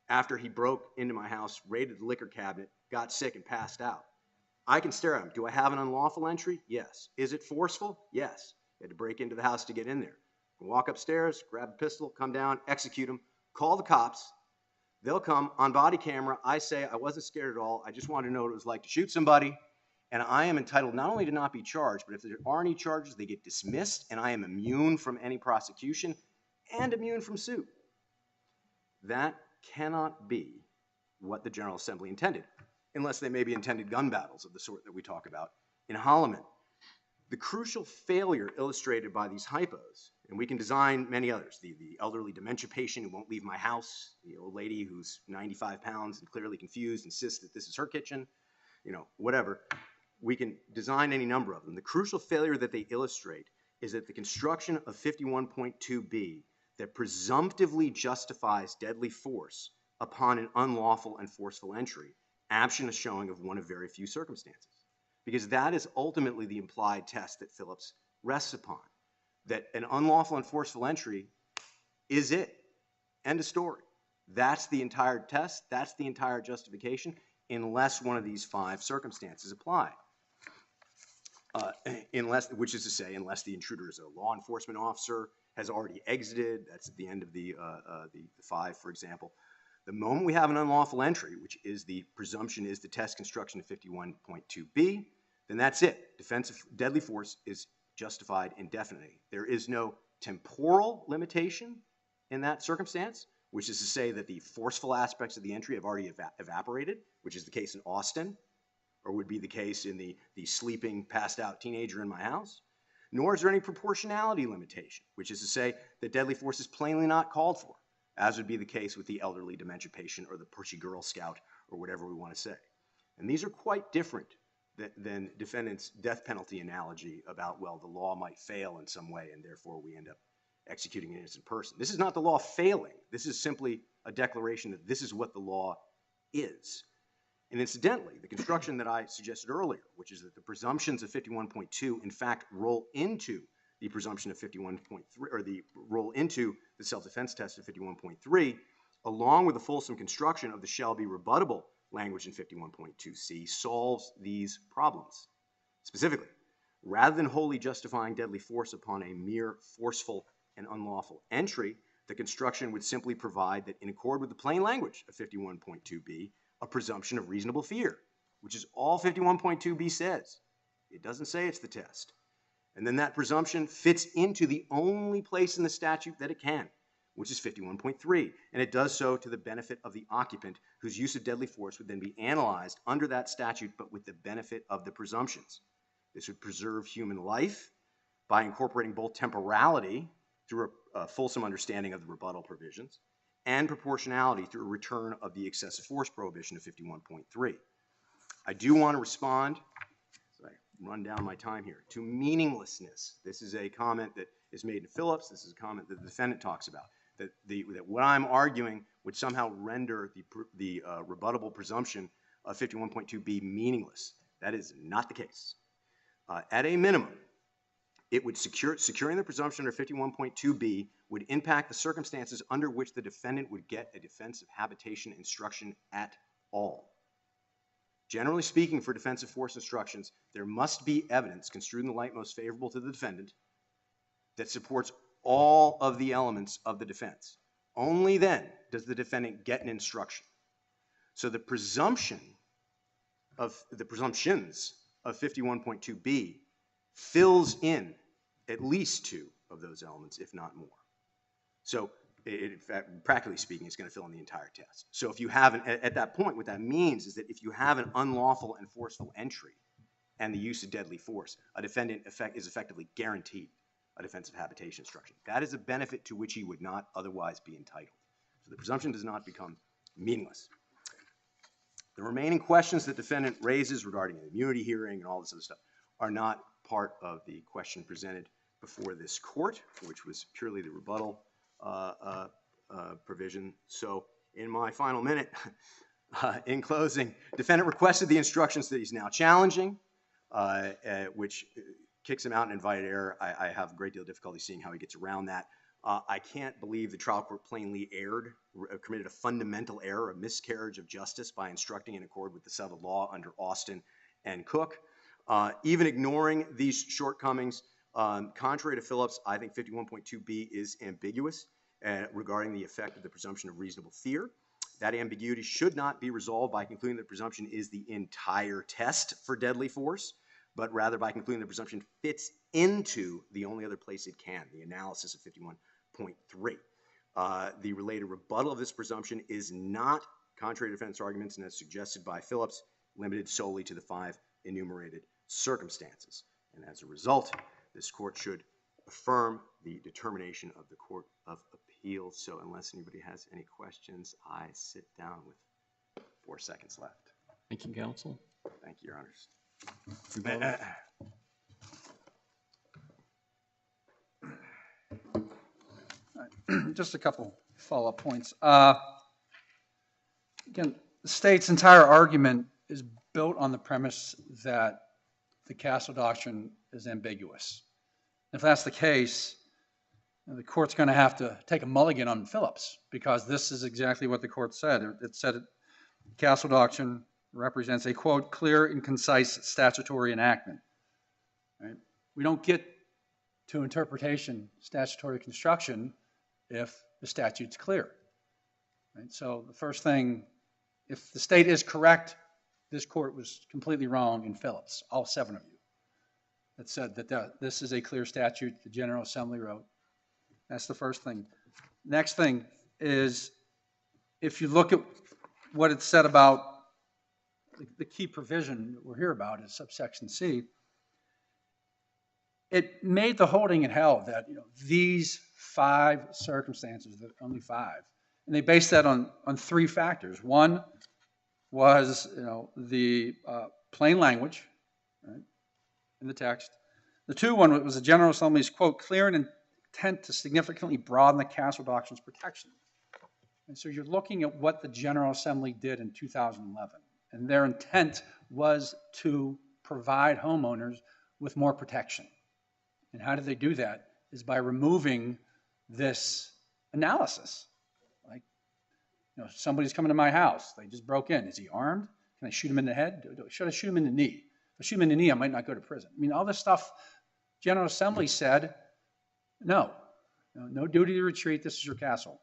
after he broke into my house, raided the liquor cabinet, got sick and passed out, I can stare at him. Do I have an unlawful entry? Yes. Is it forceful? Yes. You had to break into the house to get in there. Walk upstairs, grab a pistol, come down, execute him, call the cops. They'll come on body camera. I say, I wasn't scared at all. I just wanted to know what it was like to shoot somebody. And I am entitled not only to not be charged, but if there are any charges, they get dismissed, and I am immune from any prosecution and immune from suit. That cannot be what the General Assembly intended, unless they maybe intended gun battles of the sort that we talk about in Holloman. The crucial failure illustrated by these hypos, and we can design many others, the elderly dementia patient who won't leave my house, the old lady who's 95 pounds and clearly confused, insists that this is her kitchen, whatever. We can design any number of them. The crucial failure that they illustrate is that the construction of 51.2b that presumptively justifies deadly force upon an unlawful and forceful entry, absent a showing of one of very few circumstances. Because that is ultimately the implied test that Phillips rests upon, that an unlawful and forceful entry is it. End of story. That's the entire test. That's the entire justification, unless one of these 5 circumstances apply. Which is to say, unless the intruder is a law enforcement officer, has already exited, that's at the end of the 5, for example. The moment we have an unlawful entry, which is the presumption is the test construction of 51.2b, then that's it. Defense of deadly force is justified indefinitely. There is no temporal limitation in that circumstance, which is to say that the forceful aspects of the entry have already evaporated, which is the case in Austin, or would be the case in the sleeping, passed out teenager in my house. Nor is there any proportionality limitation, which is to say that deadly force is plainly not called for, as would be the case with the elderly dementia patient or the pushy Girl Scout or whatever we want to say. And these are quite different than defendant's death penalty analogy about, well, the law might fail in some way and therefore we end up executing an innocent person. This is not the law failing. This is simply a declaration that this is what the law is. And incidentally, the construction that I suggested earlier, which is that the presumptions of 51.2 in fact roll into the presumption of 51.3, or roll into the self-defense test of 51.3, along with a fulsome construction of the shall be rebuttable language in 51.2c, solves these problems. Specifically, rather than wholly justifying deadly force upon a mere forceful and unlawful entry, the construction would simply provide that in accord with the plain language of 51.2b, a presumption of reasonable fear, which is all 51.2b says. It doesn't say it's the test. And then that presumption fits into the only place in the statute that it can, which is 51.3. And it does so to the benefit of the occupant, whose use of deadly force would then be analyzed under that statute, but with the benefit of the presumptions. This would preserve human life by incorporating both temporality through a fulsome understanding of the rebuttal provisions and proportionality through a return of the excessive force prohibition of 51.3. I do want to respond, as I run down my time here, to meaninglessness. This is a comment that is made in Phillips. This is a comment that the defendant talks about, that what I'm arguing would somehow render the rebuttable presumption of 51.2b meaningless. That is not the case. At a minimum, it would securing the presumption under 51.2b would impact the circumstances under which the defendant would get a defense of habitation instruction at all. Generally speaking, for defensive force instructions, there must be evidence construed in the light most favorable to the defendant that supports all of the elements of the defense. Only then does the defendant get an instruction. So the presumptions of 51.2b fills in at least two of those elements, if not more. So in fact, practically speaking, it's going to fill in the entire test. So if you have, at that point, what that means is that if you have an unlawful and forceful entry and the use of deadly force, a defendant is effectively guaranteed a defensive habitation instruction. That is a benefit to which he would not otherwise be entitled. So the presumption does not become meaningless. The remaining questions that the defendant raises regarding an immunity hearing and all this other stuff are not part of the question presented before this court, which was purely the rebuttal provision. So in my final minute, in closing, defendant requested the instructions that he's now challenging, which kicks him out in invited error. I have a great deal of difficulty seeing how he gets around that. I can't believe the trial court plainly committed a fundamental error, a miscarriage of justice by instructing in accord with the settled law under Austin and Cook. Even ignoring these shortcomings, contrary to Phillips, I think 51.2b is ambiguous regarding the effect of the presumption of reasonable fear. That ambiguity should not be resolved by concluding that presumption is the entire test for deadly force, but rather by concluding the presumption fits into the only other place it can, the analysis of 51.3. The related rebuttal of this presumption is not, contrary to defense arguments and as suggested by Phillips, limited solely to the 5 enumerated circumstances. And as a result, this court should affirm the determination of the Court of Appeals. So unless anybody has any questions, I sit down with 4 seconds left. Thank you, counsel. Thank you, Your Honors. Just a couple follow-up points. Again, the state's entire argument is built on the premise that the Castle Doctrine is ambiguous. If that's the case, the court's going to have to take a mulligan on Phillips, because this is exactly what the court said. It said Castle Doctrine represents a, quote, clear and concise statutory enactment. Right? We don't get to interpretation, statutory construction, if the statute's clear. Right? So the first thing, if the state is correct, this court was completely wrong in Phillips, all 7 of you, that said that this is a clear statute the General Assembly wrote. That's the first thing. Next thing is, if you look at what it said about the key provision that we're here about is subsection C, it made the holding it held that these 5 circumstances, only 5, and they based that on 3 factors. One was the plain language, right, in the text. The 2 one was the General Assembly's, quote, clear and intent to significantly broaden the Castle Doctrine's protection. And so you're looking at what the General Assembly did in 2011, and their intent was to provide homeowners with more protection. And how did they do that? Is by removing this analysis. Like, somebody's coming to my house, they just broke in. Is he armed? Can I shoot him in the head? Should I shoot him in the knee? If I shoot him in the knee, I might not go to prison. I mean, all this stuff, General Assembly said, no duty to retreat, this is your castle.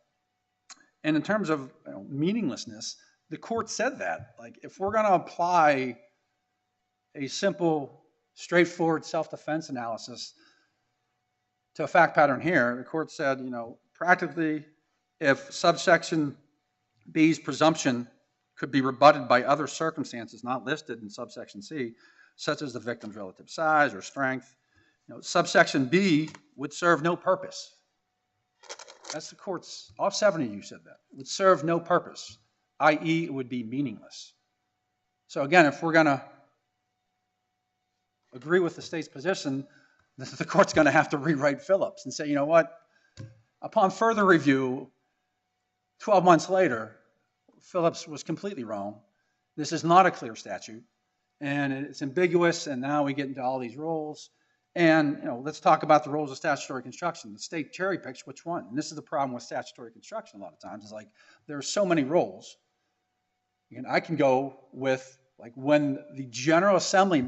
And in terms of meaninglessness, the court said that. Like, if we're going to apply a simple, straightforward self-defense analysis to a fact pattern here, the court said, practically, if subsection B's presumption could be rebutted by other circumstances not listed in subsection C, such as the victim's relative size or strength, subsection B would serve no purpose. That's the court's, all 7 of you said that. It would serve no purpose, i.e. it would be meaningless. So again, if we're going to agree with the state's position, the court's going to have to rewrite Phillips and say, you know what, upon further review, 12 months later, Phillips was completely wrong. This is not a clear statute, and it's ambiguous, and now we get into all these rules. And let's talk about the rules of statutory construction. The state cherry picks which one. And this is the problem with statutory construction a lot of times. It's like there are so many rules. And I can go with, like, when the General Assembly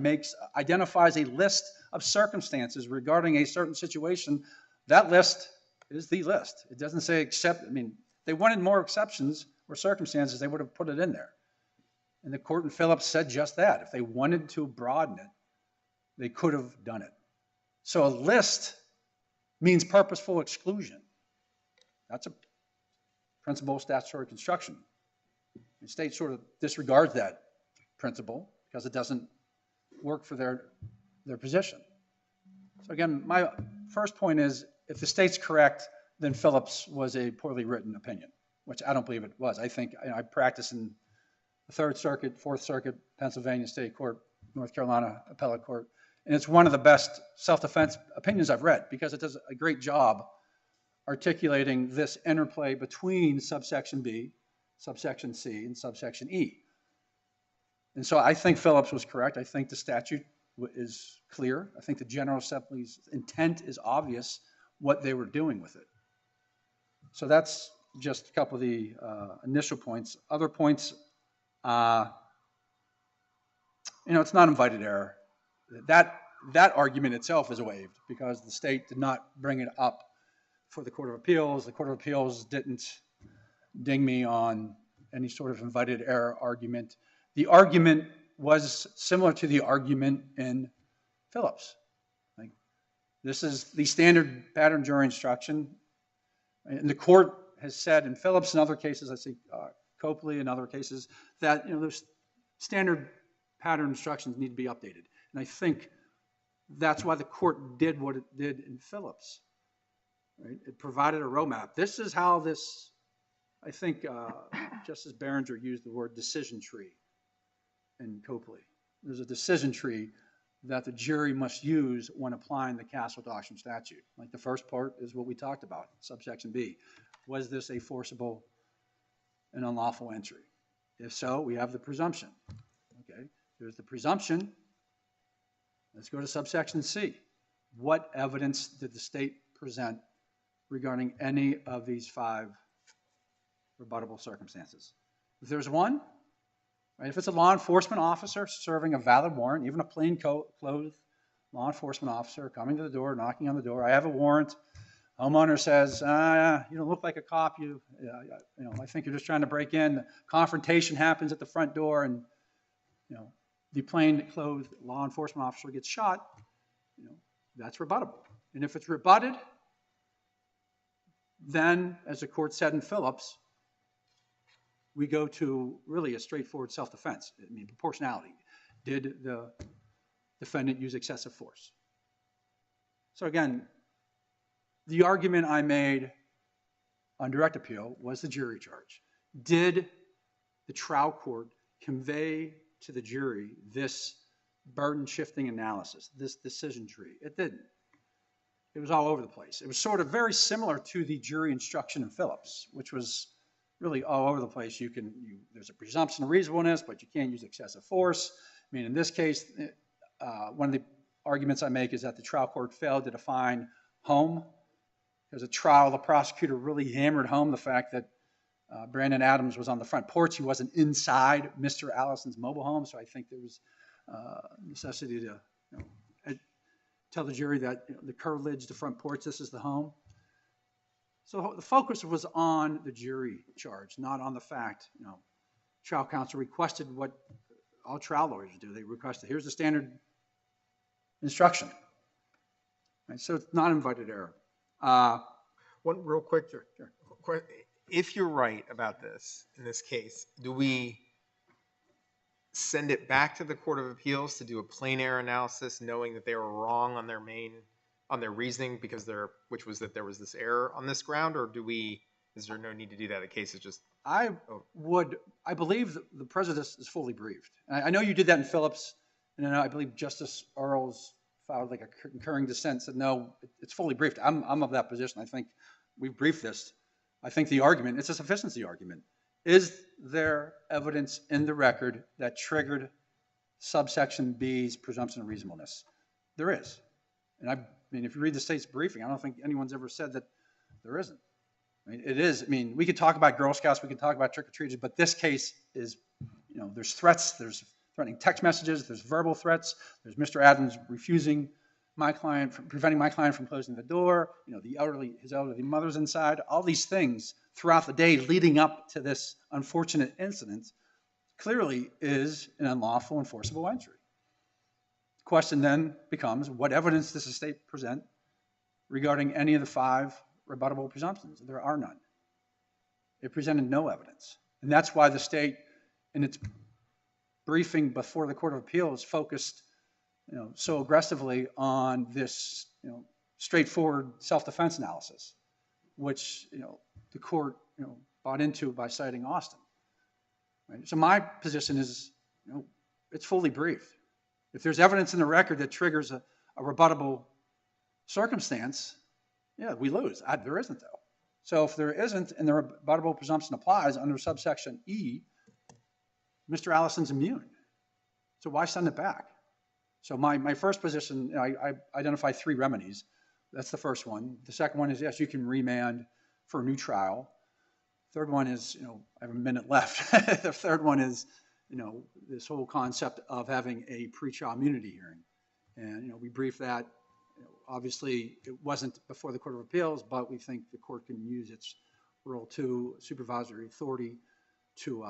identifies a list of circumstances regarding a certain situation, that list is the list. It doesn't say except, I mean, if they wanted more exceptions or circumstances, they would have put it in there. And the court in Phillips said just that. If they wanted to broaden it, they could have done it. So a list means purposeful exclusion. That's a principle of statutory construction. The state sort of disregards that principle because it doesn't work for their position. So again, my first point is, if the state's correct, then Phillips was a poorly written opinion, which I don't believe it was. I think, I practice in the Third Circuit, Fourth Circuit, Pennsylvania State Court, North Carolina Appellate Court, and it's one of the best self-defense opinions I've read because it does a great job articulating this interplay between subsection B, subsection C, and subsection E. And so I think Phillips was correct. I think the statute is clear. I think the General Assembly's intent is obvious what they were doing with it. So that's just a couple of the initial points. Other points, it's not invited error. That argument itself is waived because the state did not bring it up for the Court of Appeals. The Court of Appeals didn't ding me on any sort of invited error argument. The argument was similar to the argument in Phillips. Like, this is the standard pattern jury instruction. And the court has said in Phillips and other cases, I see Copley and other cases, that those standard pattern instructions need to be updated. And I think that's why the court did what it did in Phillips. Right? It provided a roadmap. This is how this, I think Justice Berenger used the word decision tree in Copley. There's a decision tree that the jury must use when applying the Castle Doctrine statute. Like, the first part is what we talked about, subsection B. Was this a forcible and unlawful entry? If so, we have the presumption. Okay, there's the presumption. Let's go to subsection C. What evidence did the state present regarding any of these 5 rebuttable circumstances? If there's one, right, if it's a law enforcement officer serving a valid warrant, even a plain-clothed law enforcement officer coming to the door, knocking on the door, I have a warrant. Homeowner says, you don't look like a cop. I think you're just trying to break in. The confrontation happens at the front door, and the plain-clothed law enforcement officer gets shot. That's rebuttable. And if it's rebutted, then, as the court said in Phillips, we go to really a straightforward self-defense. I mean, proportionality. Did the defendant use excessive force? So again, the argument I made on direct appeal was the jury charge. Did the trial court convey to the jury this burden-shifting analysis, this decision tree? It didn't. It was all over the place. It was sort of very similar to the jury instruction in Phillips, which was really all over the place. There's a presumption of reasonableness, but you can't use excessive force. I mean, in this case, one of the arguments I make is that the trial court failed to define home. Because at trial, the prosecutor really hammered home the fact that Brandon Adams was on the front porch. He wasn't inside Mr. Allison's mobile home, so I think there was necessity to tell the jury that the curtilage, the front porch, this is the home. So the focus was on the jury charge, not on the fact, trial counsel requested what all trial lawyers do. They requested, here's the standard instruction. Right? So it's not invited error. One real quick, if you're right about this, in this case, do we send it back to the Court of Appeals to do a plain error analysis, knowing that they were wrong on their reasoning which was that there was this error on this ground, or is there no need to do that? The case is just. I believe the prejudice is fully briefed. I know you did that in Phillips, and I believe Justice Earls filed like a concurring dissent, said no, it's fully briefed. I'm of that position. I think we've briefed this. I think the argument, it's a sufficiency argument. Is there evidence in the record that triggered subsection B's presumption of reasonableness? There is. And I mean, if you read the state's briefing, I don't think anyone's ever said that there isn't. I mean, it is. I mean, we could talk about Girl Scouts, we could talk about trick-or-treaters, but this case is there's threats, there's threatening text messages, there's verbal threats, there's Mr. Adams preventing my client from closing the door, his elderly mother's inside, all these things throughout the day leading up to this unfortunate incident clearly is an unlawful enforceable entry. The question then becomes, what evidence does the state present regarding any of the 5 rebuttable presumptions? There are none. It presented no evidence. And that's why the state, in its briefing before the Court of Appeals, focused so aggressively on this straightforward self-defense analysis, which the court bought into by citing Austin. Right? So my position is it's fully briefed. If there's evidence in the record that triggers a rebuttable circumstance, yeah, we lose. There isn't, though. So if there isn't and the rebuttable presumption applies under subsection E, Mr. Allison's immune. So why send it back? So my first position, I identify 3 remedies. That's the first one. The second one is, yes, you can remand for a new trial. Third one is, I have a minute left. The third one is, this whole concept of having a pretrial immunity hearing. And, we briefed that. Obviously, it wasn't before the Court of Appeals, but we think the court can use its Rule 2 supervisory authority to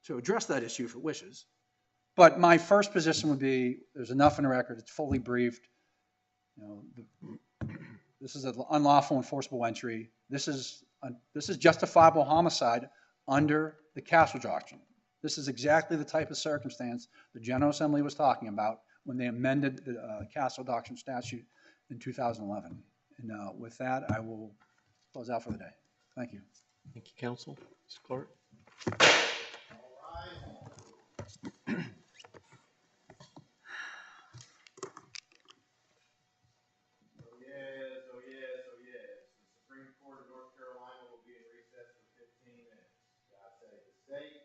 address that issue if it wishes. But my first position would be, there's enough in the record, it's fully briefed. This is an unlawful enforceable entry. This is justifiable homicide under the Castle Doctrine. This is exactly the type of circumstance the General Assembly was talking about when they amended the Castle Doctrine statute in 2011. And with that, I will close out for the day. Thank you. Thank you, counsel. Mr. Clark. The Supreme Court of North Carolina will be in recess for 15 minutes. God save the state.